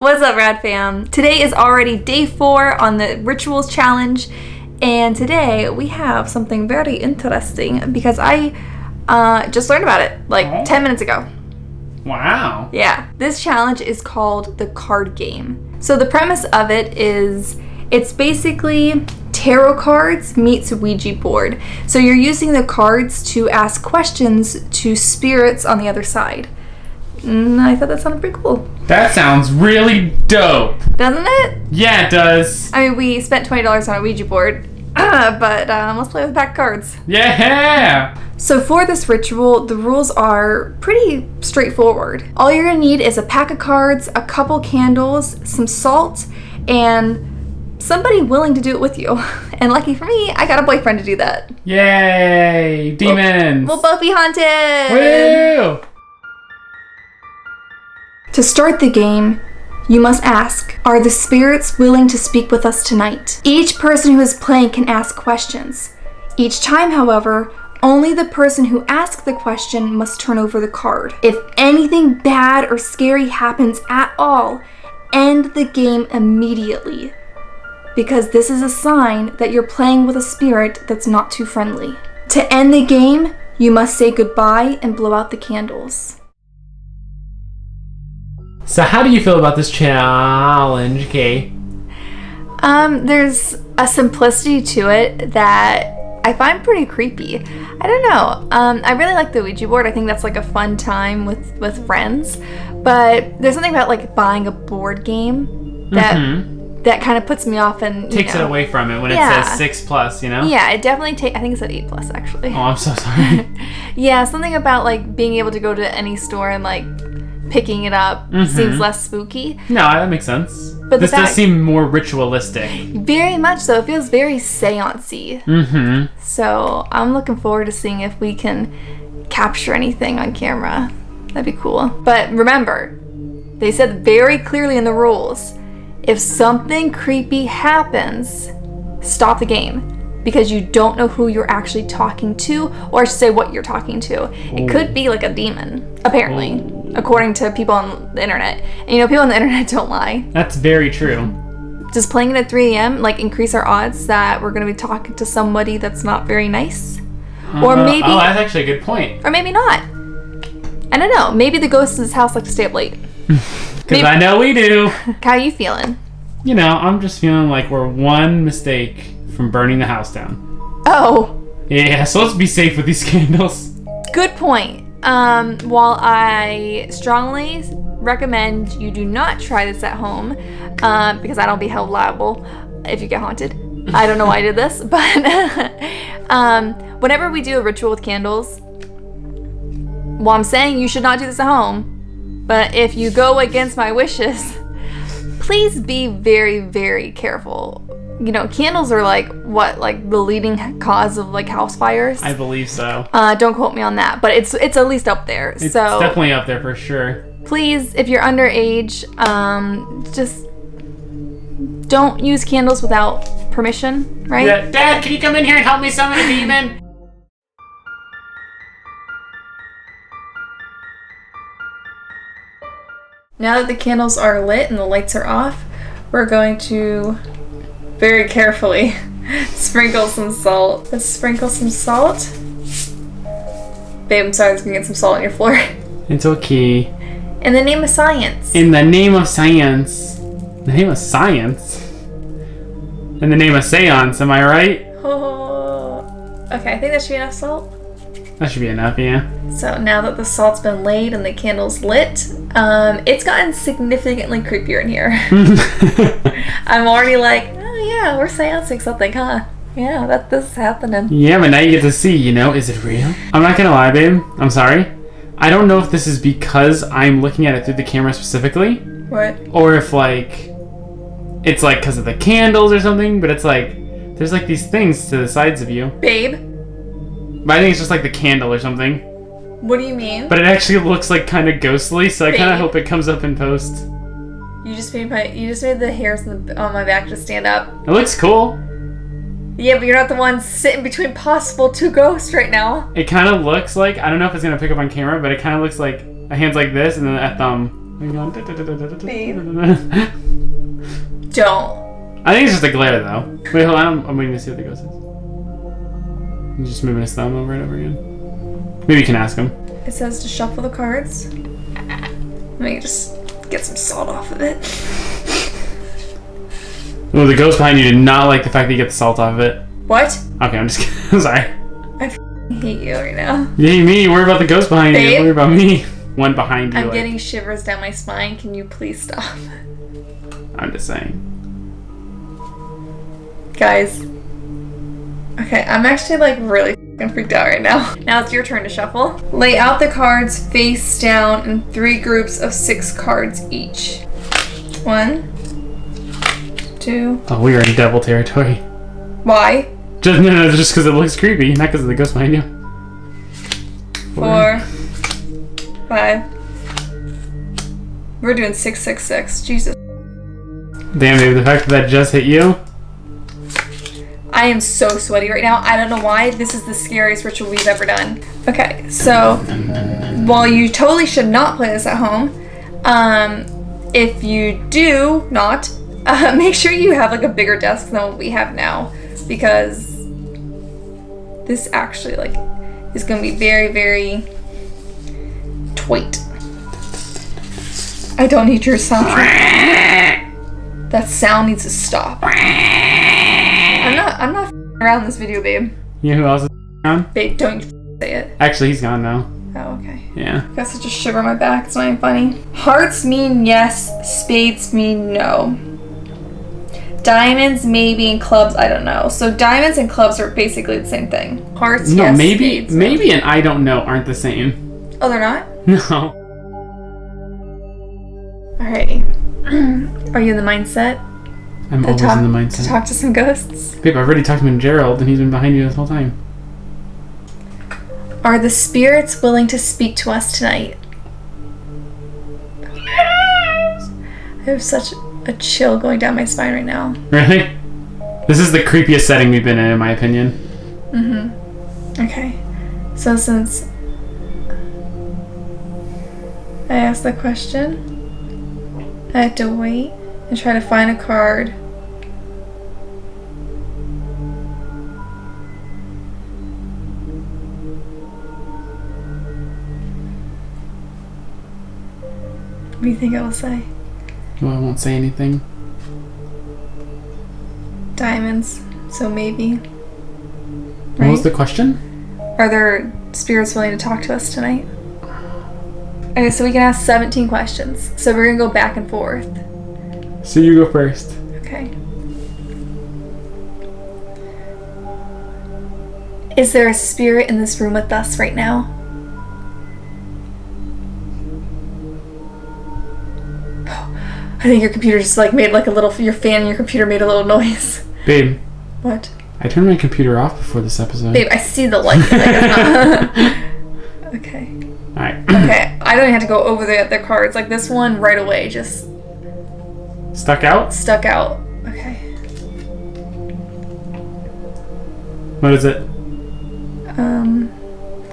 What's up, Rad Fam? Today is already day 4 on the Rituals Challenge, and today we have something very interesting because I just learned about it like 10 minutes ago. Wow. Yeah. This challenge is called the card game. So the premise of it is it's basically tarot cards meets Ouija board. So you're using the cards to ask questions to spirits on the other side. I thought that sounded pretty cool. That sounds really dope. Doesn't it? Yeah, it does. I mean, we spent $20 on a Ouija board, but let's play with pack cards. Yeah! So for this ritual, the rules are pretty straightforward. All you're gonna need is a pack of cards, a couple candles, some salt, and somebody willing to do it with you. And lucky for me, I got a boyfriend to do that. Yay! Demons! We'll both be haunted! Woo! To start the game, you must ask, are the spirits willing to speak with us tonight? Each person who is playing can ask questions. Each time, however, only the person who asks the question must turn over the card. If anything bad or scary happens at all, end the game immediately, because this is a sign that you're playing with a spirit that's not too friendly. To end the game, you must say goodbye and blow out the candles. So how do you feel about this challenge, Kay? There's a simplicity to it that I find pretty creepy. I don't know. I really like the Ouija board. I think that's like a fun time with friends. But there's something about like buying a board game that kind of puts me off and takes it away from it when it says 6+, you know? Yeah, it definitely I think it said 8+ actually. Oh, I'm so sorry. Yeah, something about like being able to go to any store and like picking it up seems less spooky. No, that makes sense. But this does seem more ritualistic. Very much so. It feels very seance-y. So I'm looking forward to seeing if we can capture anything on camera. That'd be cool. But remember, they said very clearly in the rules, if something creepy happens, stop the game. Because you don't know who you're actually talking to, or I should say what you're talking to. It could be like a demon, apparently, according to people on the internet. And you know, people on the internet don't lie. That's very true. Does playing it at 3 a.m. like increase our odds that we're going to be talking to somebody that's not very nice? Or maybe... Oh, that's actually a good point. Or maybe not. I don't know. Maybe the ghosts in this house like to stay up late. Because I know we do. How are you feeling? You know, I'm just feeling like we're one mistake from burning the house down. Oh. Yeah, so let's be safe with these candles. Good point. While I strongly recommend you do not try this at home, because I don't be held liable if you get haunted. I don't know why I did this, but whenever we do a ritual with candles, well, I'm saying you should not do this at home, but if you go against my wishes, please be very, very careful. You know, candles are like the leading cause of like house fires. I believe so. Don't quote me on that, but it's at least up there. It's definitely up there for sure. Please, if you're underage, just don't use candles without permission, right? Yeah. Dad, can you come in here and help me summon a demon? Now that the candles are lit and the lights are off, we're going to very carefully sprinkle some salt. Let's sprinkle some salt. Babe, I'm sorry, I was gonna get some salt on your floor. It's okay. In the name of science. In the name of science. In the name of science? In the name of seance, am I right? Oh. Okay, I think that should be enough salt. That should be enough, yeah. So now that the salt's been laid and the candle's lit, it's gotten significantly creepier in here. I'm already like, oh yeah, we're seancing something, huh? Yeah, this is happening. Yeah, but now you get to see, you know, is it real? I'm not gonna lie, babe. I'm sorry. I don't know if this is because I'm looking at it through the camera specifically. What? Or if, like, it's, like, because of the candles or something, but it's, like, there's, like, these things to the sides of you. Babe? But I think it's just, like, the candle or something. What do you mean? But it actually looks, like, kind of ghostly, so I kind of hope it comes up in post. You just made the hairs on my back just stand up. It looks cool. Yeah, but you're not the one sitting between possible two ghosts right now. It kind of looks like, I don't know if it's going to pick up on camera, but it kind of looks like a hand's like this and then a thumb. We're going. Don't. I think it's just a glare though. Wait, hold on. I'm waiting to see what the ghost is. He's just moving his thumb over and over again. Maybe you can ask him. It says to shuffle the cards. Let me just get some salt off of it. Oh, the ghost behind you did not like the fact that you get the salt off of it. What? Okay, I'm just kidding. I'm sorry. I hate you right now. Yay me, worry about the ghost behind you. Babe? Worry about me. One behind you. I'm getting shivers down my spine. Can you please stop? I'm just saying. Guys. Okay, I'm actually like really fucking freaked out right now. Now it's your turn to shuffle. Lay out the cards face down in 3 groups of 6 cards each. 1, 2. Oh, we are in devil territory. Why? Just because it looks creepy, not because of the ghost behind you. 4, 5. We're doing 6, 6, 6. Jesus. Damn, baby, the fact that just hit you. I am so sweaty right now. I don't know why. This is the scariest ritual we've ever done. Okay, so while you totally should not play this at home, if you do not, make sure you have like a bigger desk than what we have now, because this actually like is going to be very, very tight. I don't need your soundtrack. That sound needs to stop. I'm not around this video, babe. You know who else is around? Babe, don't you say it. Actually, he's gone now. Oh, okay. Yeah. Got such a shiver on my back. It's not even funny. Hearts mean yes. Spades mean no. Diamonds, maybe, and clubs, I don't know. So diamonds and clubs are basically the same thing. Hearts, No, yes. maybe, Spades, maybe, and I don't know aren't the same. no. Oh, they're not? No. Alrighty. Are you in the mindset? I'm always in the mindset. To talk to some ghosts? Babe, I've already talked to Gerald, and he's been behind you this whole time. Are the spirits willing to speak to us tonight? I have such a chill going down my spine right now. Really? This is the creepiest setting we've been in my opinion. Mm-hmm. Okay. So since I asked the question, I have to wait and try to find a card. What do you think I will say? Well, I won't say anything. Diamonds, so maybe. What was the question? Are there spirits willing to talk to us tonight? Okay, so we can ask 17 questions. So we're gonna go back and forth. So you go first. Okay. Is there a spirit in this room with us right now? I think your computer just like made like a little, your fan in your computer made a little noise. Babe. What? I turned my computer off before this episode. Babe, I see the light. Okay. Alright. Okay, I don't even have to go over the other cards. Like this one right away just Stuck out? stuck out. Okay. What is it?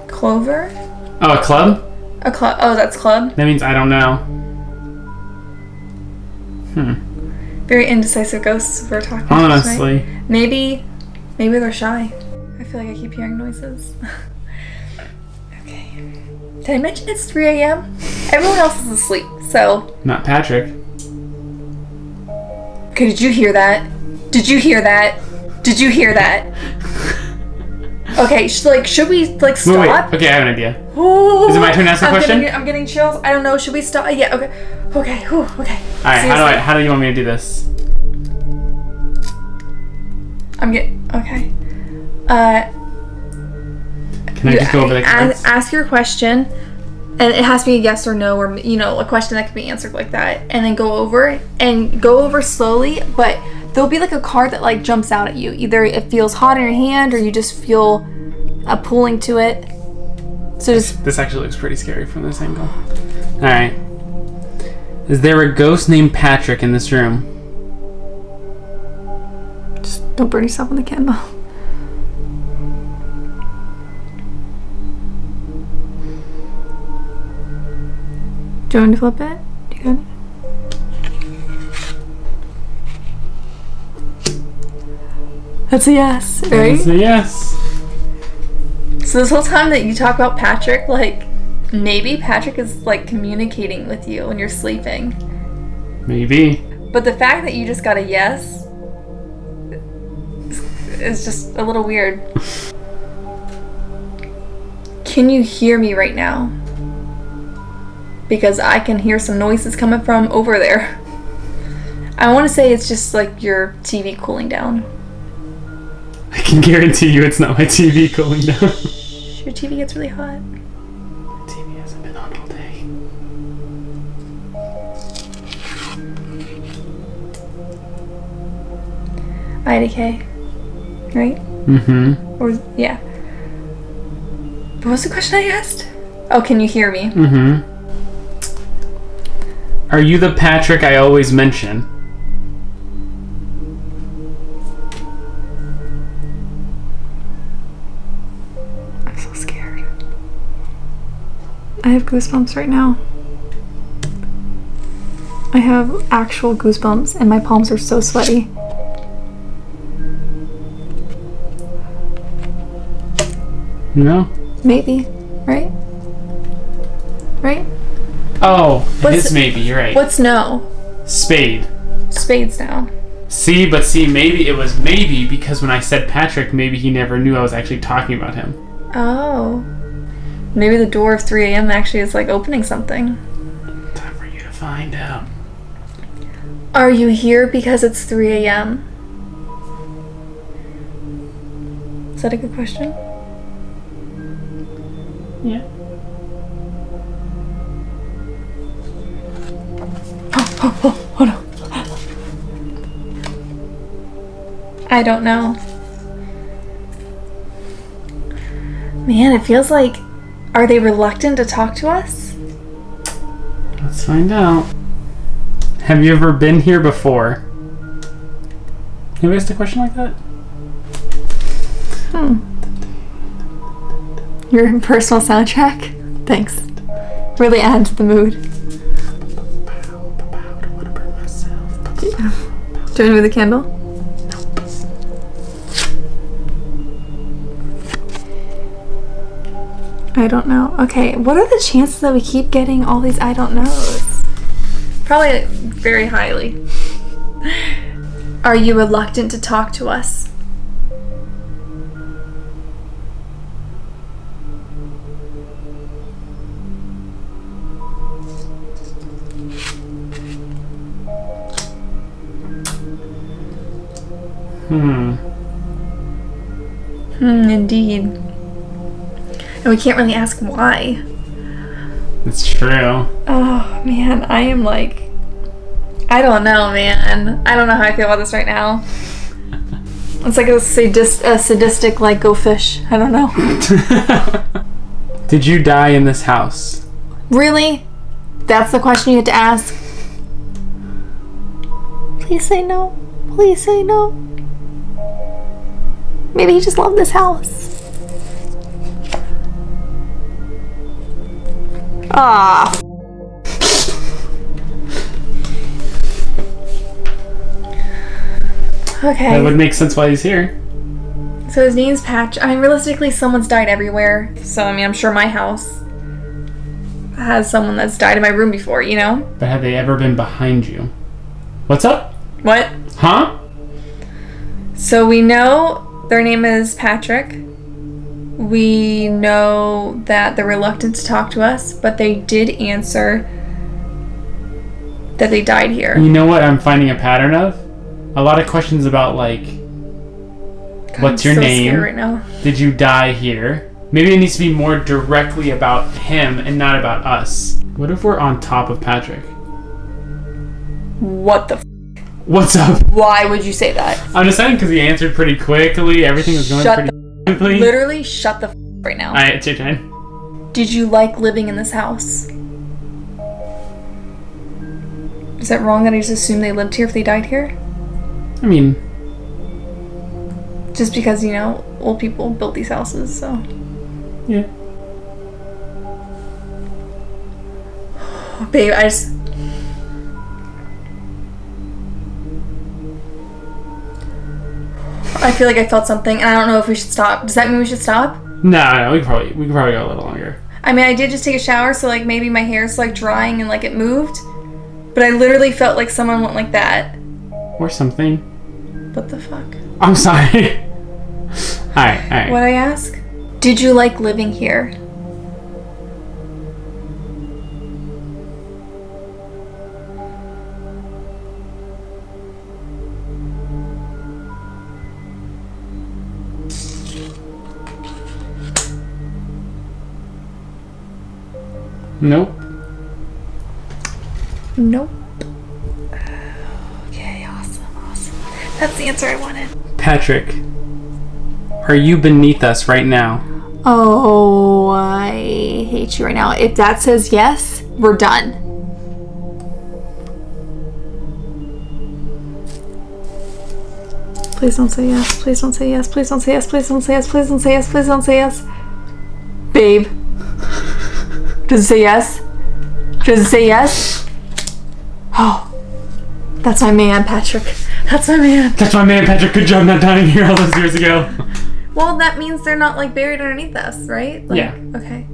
Clover? Oh, a club? A club. Oh, that's club. That means I don't know. Very indecisive ghosts we're talking to Honestly. tonight. Maybe they're shy. I feel like I keep hearing noises. Okay. Did I mention it's 3 a.m.? Everyone else is asleep, so. Not Patrick. Okay, did you hear that? Did you hear that? Did you hear that? Okay, should we like stop? Wait. Okay, I have an idea. Ooh, Is it my turn to ask a question? I'm getting chills. I don't know. Should we stop? Yeah. Okay. Okay. Whew, okay. Alright, how do you want me to do this? Okay. Can I just go over the cards? Ask your question, and it has to be a yes or no, or a question that can be answered like that, and then go over slowly. But there'll be like a card that like jumps out at you. Either it feels hot in your hand, or you just feel a pulling to it. So just This actually looks pretty scary from this angle. Alright. Is there a ghost named Patrick in this room? just don't burn yourself on the candle. Do you want to flip it? Do you Good. That's a yes, right? That's a yes. So this whole time that you talk about Patrick, like, maybe Patrick is, like, communicating with you when you're sleeping. Maybe. But the fact that you just got a yes is just a little weird. Can you hear me right now? Because I can hear some noises coming from over there. I want to say it's just like your TV cooling down. I can guarantee you it's not my TV cooling down. Your TV gets really hot. The TV hasn't been on all day. IDK. Right? Mm-hmm. Or, yeah. What was the question I asked? Oh, can you hear me? Mm-hmm. Are you the Patrick I always mention? I'm so scared. I have goosebumps right now. I have actual goosebumps and my palms are so sweaty. No? Maybe, right? Right? Oh, it What's- is maybe, you're right. What's no? Spade. Spades now. See, maybe it was maybe because when I said Patrick, maybe he never knew I was actually talking about him. Oh. Maybe the door of 3 a.m. actually is like opening something. Time for you to find out. Are you here because it's 3 a.m.? Is that a good question? Yeah. Oh no. I don't know. Man, it feels like... Are they reluctant to talk to us? Let's find out. Have you ever been here before? Have you asked a question like that? Your personal soundtrack? Thanks. Really add to the mood. Don't want to burn myself. Do you want to move the candle? I don't know. Okay, what are the chances that we keep getting all these I don't knows? Probably very highly. Are you reluctant to talk to us? Indeed. And we can't really ask why. It's true. Oh, man, I am like... I don't know, man. I don't know how I feel about this right now. It's like a sadistic, like, go fish. I don't know. Did you die in this house? Really? That's the question you had to ask? Please say no. Please say no. Maybe he just loved this house. Ah. Okay. That would make sense why he's here. So his name's Patch. I mean, realistically, someone's died everywhere. So, I mean, I'm sure my house has someone that's died in my room before, you know? But have they ever been behind you? What's up? What? Huh? So we know their name is Patrick. We know that they're reluctant to talk to us, but they did answer that they died here. You know what I'm finding a pattern of? A lot of questions about, like, God, what's I'm your so name? scared right now. Did you die here? Maybe it needs to be more directly about him and not about us. What if we're on top of Patrick? What the What's up? Why would you say that? I'm just saying because he answered pretty quickly. Everything was going pretty quickly. Literally shut the right now. Alright, it's your turn. Did you like living in this house? Is it wrong that I just assumed they lived here if they died here? I mean... Just because, you know, old people built these houses, so... Yeah. Babe, I just... I feel like I felt something, and I don't know if we should stop. Does that mean we should stop? No, we could probably go a little longer. I mean, I did just take a shower, so like maybe my hair's like drying and like it moved. But I literally felt like someone went like that. Or something. What the fuck? I'm sorry. Alright. What'd I ask? Did you like living here? Nope. Nope. Okay, awesome. That's the answer I wanted. Patrick, are you beneath us right now? Oh, I hate you right now. If that says yes, we're done. Please don't say yes. Please don't say yes. Please don't say yes. Please don't say yes. Please don't say yes. Please don't say yes. Babe. Does it say yes? Does it say yes? Oh. That's my man, Patrick. That's my man. That's my man, Patrick. Good job not dying here all those years ago. Well, that means they're not like buried underneath us, right? Like, yeah. Okay.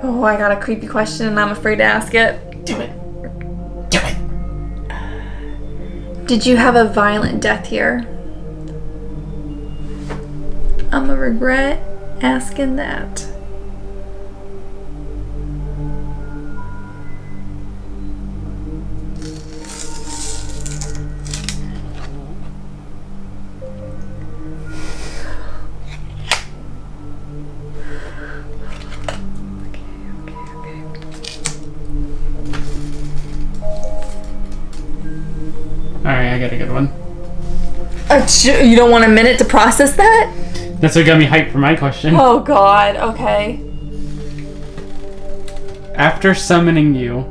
Oh, I got a creepy question and I'm afraid to ask it. Do it. Do it. Did you have a violent death here? I'm gonna regret asking that. Alright, I got a good one. You don't want a minute to process that? That's what got me hyped for my question. Oh god, okay. After summoning you,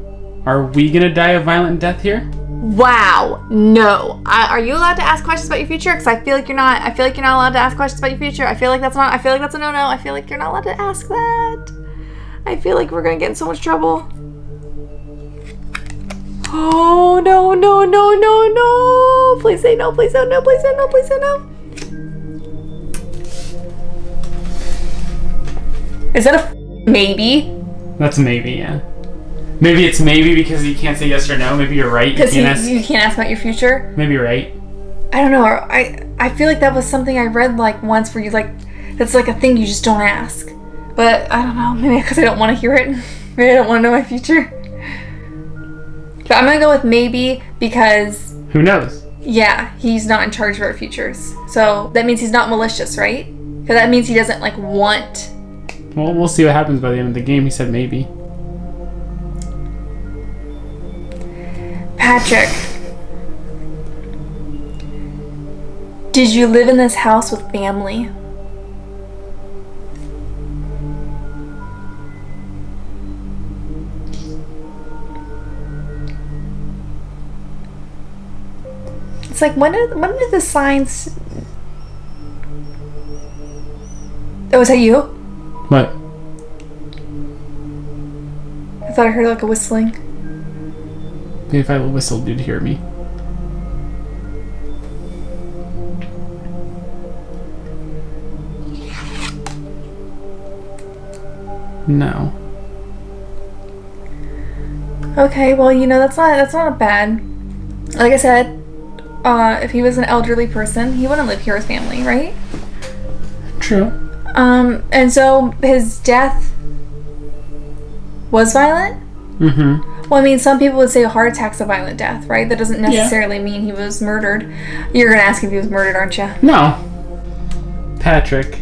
are we gonna die a violent death here? Wow, no. Are you allowed to ask questions about your future? Because I feel like you're not. I feel like you're not allowed to ask questions about your future. I feel like that's a no-no. I feel like you're not allowed to ask that. I feel like we're gonna get in so much trouble. Oh no. Please say no, please say no, please say no, please say no. Is that a maybe? That's a maybe, yeah. Maybe it's maybe because you can't say yes or no. Maybe you're right. Because you can't ask about your future? Maybe you're right. I don't know. I feel like that was something I read like once where you like, that's like a thing you just don't ask. But I don't know. Maybe because I don't want to hear it. Maybe I don't want to know my future. But I'm going to go with maybe because... Who knows? Yeah, he's not in charge of our futures. So that means he's not malicious, right? Because that means he doesn't like want... Well, we'll see what happens by the end of the game. He said maybe. Patrick, did you live in this house with family? It's like when did the signs? Oh, was that you? What? I thought I heard like a whistling. Maybe if I whistled, you'd hear me. No. Okay, well, you know, that's not bad. Like I said, if he was an elderly person, he wouldn't live here with family, right? True. And so his death was violent? Mm-hmm. Well, I mean, some people would say a heart attack's a violent death, right? That doesn't necessarily mean he was murdered. You're gonna ask if he was murdered, aren't you? No. Patrick,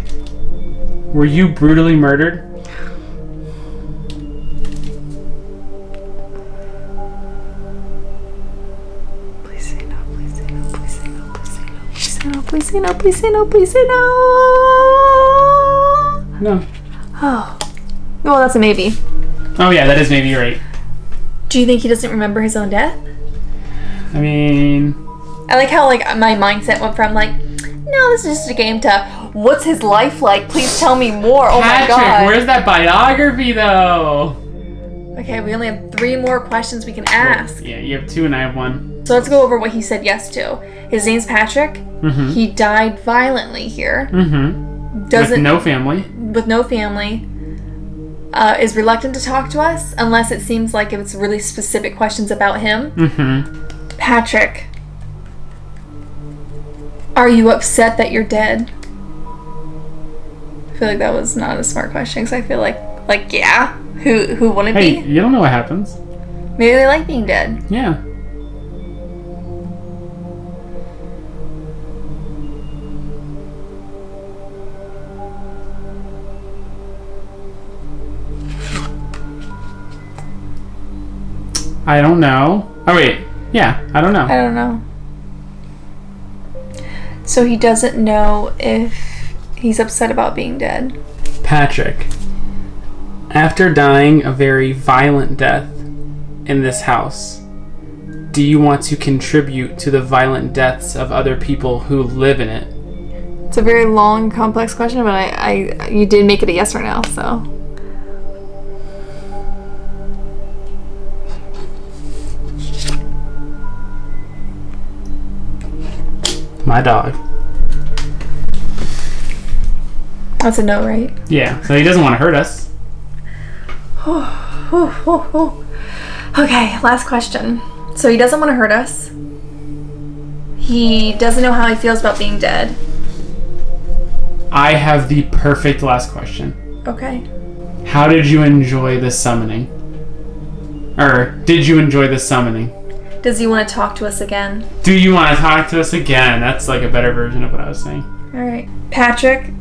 were you brutally murdered? Please say no, please say no, please say no, please say no, please say no, please say no, please say no, please say no. No. Oh. Well, that's a maybe. Oh yeah, that is maybe you're right. Do you think he doesn't remember his own death? I mean... I like how like my mindset went from like, no, this is just a game to, what's his life like? Please tell me more. Oh my god. Patrick, where's that biography though? Okay, we only have 3 more questions we can ask. Yeah, you have 2 and I have 1. So let's go over what he said yes to. His name's Patrick. Mm-hmm. He died violently here. Mm-hmm. Doesn't With no family. With no family. Is reluctant to talk to us unless it seems like it's really specific questions about him. Mm-hmm. Patrick, are you upset that you're dead? I feel like that was not a smart question because I feel like yeah, who wouldn't Hey, be? you don't know what happens. Maybe they like being dead. Yeah. I don't know. Oh wait, yeah, I don't know. I don't know. So he doesn't know if he's upset about being dead. Patrick, after dying a very violent death in this house, do you want to contribute to the violent deaths of other people who live in it? It's a very long, complex question, but you did make it a yes or no, so. My dog. That's a no, right? Yeah, so he doesn't want to hurt us. Okay, last question. So he doesn't want to hurt us. He doesn't know how he feels about being dead. I have the perfect last question. Okay. How did you enjoy the summoning? Or did you enjoy the summoning? Does he want to talk to us again? Do you want to talk to us again? That's like a better version of what I was saying. All right. Patrick,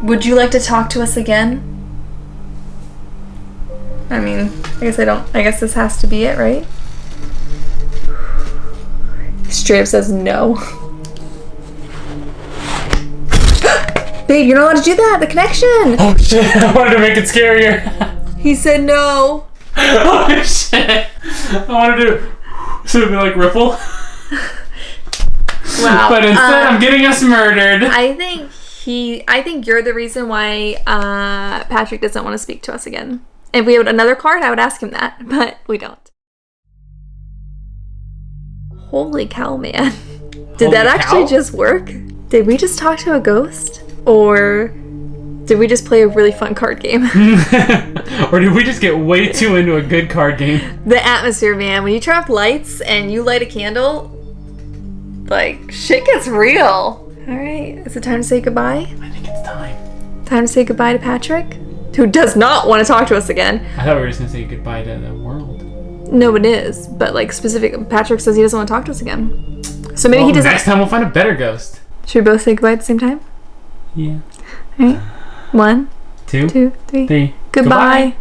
would you like to talk to us again? I mean, I guess this has to be it, right? Straight up says no. Babe, you're not allowed to do that. The connection. Oh shit, I wanted to make it scarier. He said no. Oh shit. I wanted to so it'd be like ripple. Wow. But instead I'm getting us murdered. I think you're the reason why Patrick doesn't want to speak to us again. If we had another card, I would ask him that, but we don't. Holy cow, man. Did that actually just work? Did we just talk to a ghost? Or did we just play a really fun card game? Or did we just get way too into a good card game? The atmosphere, man. When you turn off lights and you light a candle, like, shit gets real. Alright, is it time to say goodbye? I think it's time. Time to say goodbye to Patrick, who does not want to talk to us again. I thought we were just going to say goodbye to the world. No, it is. But, like, Patrick says he doesn't want to talk to us again. So maybe he doesn't. Next time we'll find a better ghost. Should we both say goodbye at the same time? Yeah. Alright. 1, 2, 2, 3. Goodbye. Goodbye.